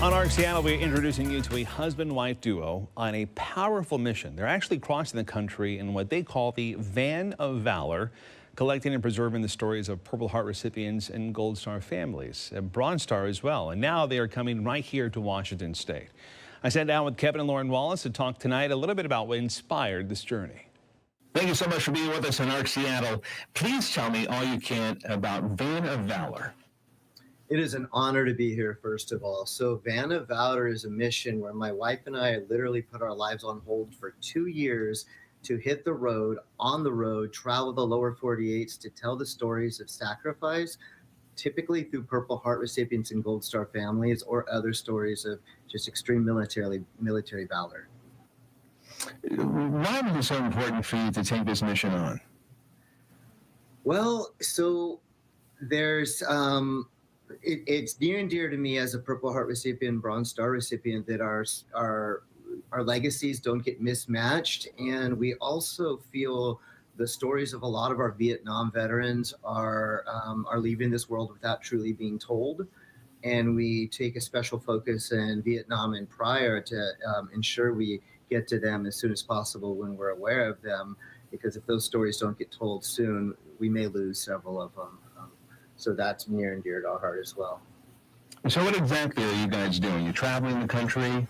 On our Seattle, we're introducing you to a husband-wife duo on a powerful mission. They're actually crossing the country in what they call the Van of Valor, collecting and preserving the stories of Purple Heart recipients and Gold Star families, and Bronze Star as well. And now they are coming right here to Washington State. I sat down with Kevin and Lauren Wallace to talk tonight a little bit about what inspired this journey. Thank you so much for being with us in ARC Seattle. Please tell me all you can about Van of Valor. It is an honor to be here, first of all. So Van of Valor is a mission where my wife and I literally put our lives on hold for 2 years to hit the road, on the road, travel the lower 48s to tell the stories of sacrifice, typically through Purple Heart recipients and Gold Star families, or other stories of just extreme military valor. Why was it so important for you to take this mission on? Well, so there's it's near and dear to me as a Purple Heart recipient, Bronze Star recipient, that our legacies don't get mismatched, and we also feel the stories of a lot of our Vietnam veterans are leaving this world without truly being told, and we take a special focus in Vietnam and prior to ensure we get to them as soon as possible when we're aware of them, because if those stories don't get told soon, we may lose several of them. So that's near and dear to our heart as well. So what exactly are you guys doing? You're traveling the country?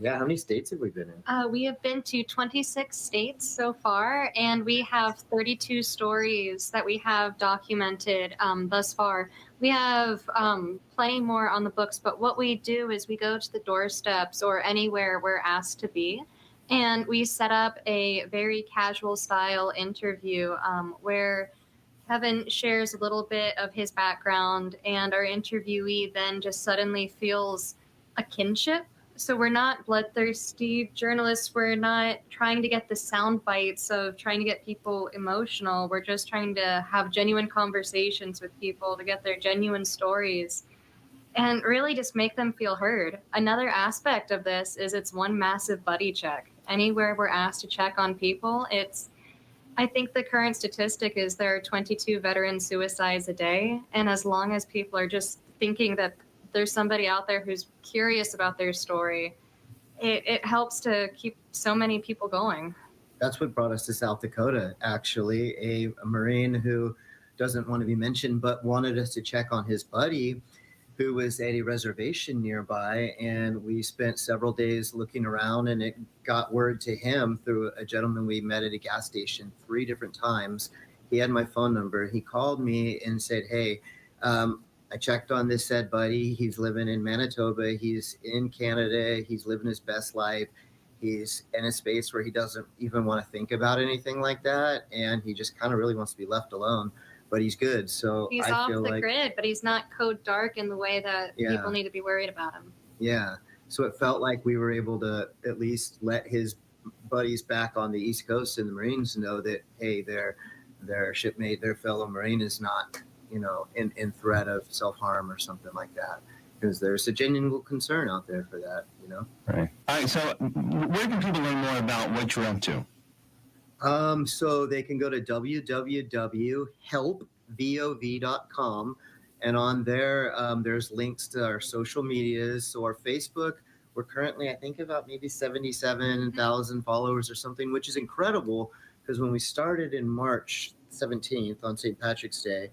Yeah, how many states have we been in? We have been to 26 states so far, and we have 32 stories that we have documented thus far. We have plenty more on the books, but what we do is we go to the doorsteps or anywhere we're asked to be, and we set up a very casual style interview where Kevin shares a little bit of his background, and our interviewee then just suddenly feels a kinship. So we're not bloodthirsty journalists. We're not trying to get the sound bites of trying to get people emotional. We're just trying to have genuine conversations with people to get their genuine stories and really just make them feel heard. Another aspect of this is it's one massive buddy check. Anywhere we're asked to check on people, I think the current statistic is there are 22 veteran suicides a day. And as long as people are just thinking that there's somebody out there who's curious about their story, it helps to keep so many people going. That's what brought us to South Dakota, actually. A Marine who doesn't want to be mentioned, but wanted us to check on his buddy who was at a reservation nearby. And we spent several days looking around, and it got word to him through a gentleman we met at a gas station 3 different times. He had my phone number. He called me and said, hey, I checked on this said buddy. He's living in Manitoba. He's in Canada. He's living his best life. He's in a space where he doesn't even want to think about anything like that. And he just kind of really wants to be left alone, but he's good. So he's I off feel the like, grid, but he's not code dark in the way that people need to be worried about him. Yeah. So it felt like we were able to at least let his buddies back on the East Coast and the Marines know that, hey, their shipmate, their fellow Marine is not, in threat of self-harm or something like that, because there's a genuine concern out there for that, Right. All right, so where can people learn more about what you're up to? So they can go to www.helpvov.com, and on there, there's links to our social medias. So our Facebook, we're currently, I think, about maybe 77,000 followers or something, which is incredible, because when we started in March 17th on St. Patrick's Day,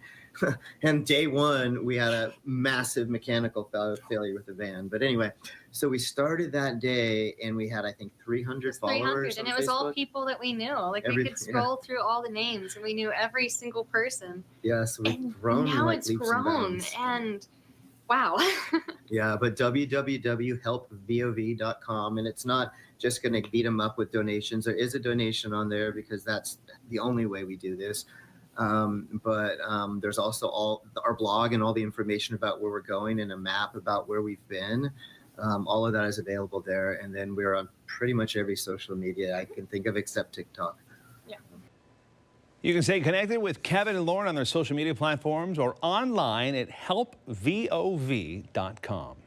and day one, we had a massive mechanical failure with the van. But anyway, so we started that day, and we had, I think, 300 followers. And it was all people that we knew. Like we could scroll through all the names, and we knew every single person. Yeah, so we've grown. Now like it's leaps grown, and wow. Yeah, but www.helpvov.com, and it's not just going to beat them up with donations. There is a donation on there because that's the only way we do this. But there's also our blog and all the information about where we're going, and a map about where we've been. All of that is available there. And then we're on pretty much every social media I can think of except TikTok. Yeah. You can stay connected with Kevin and Lauren on their social media platforms or online at helpvov.com.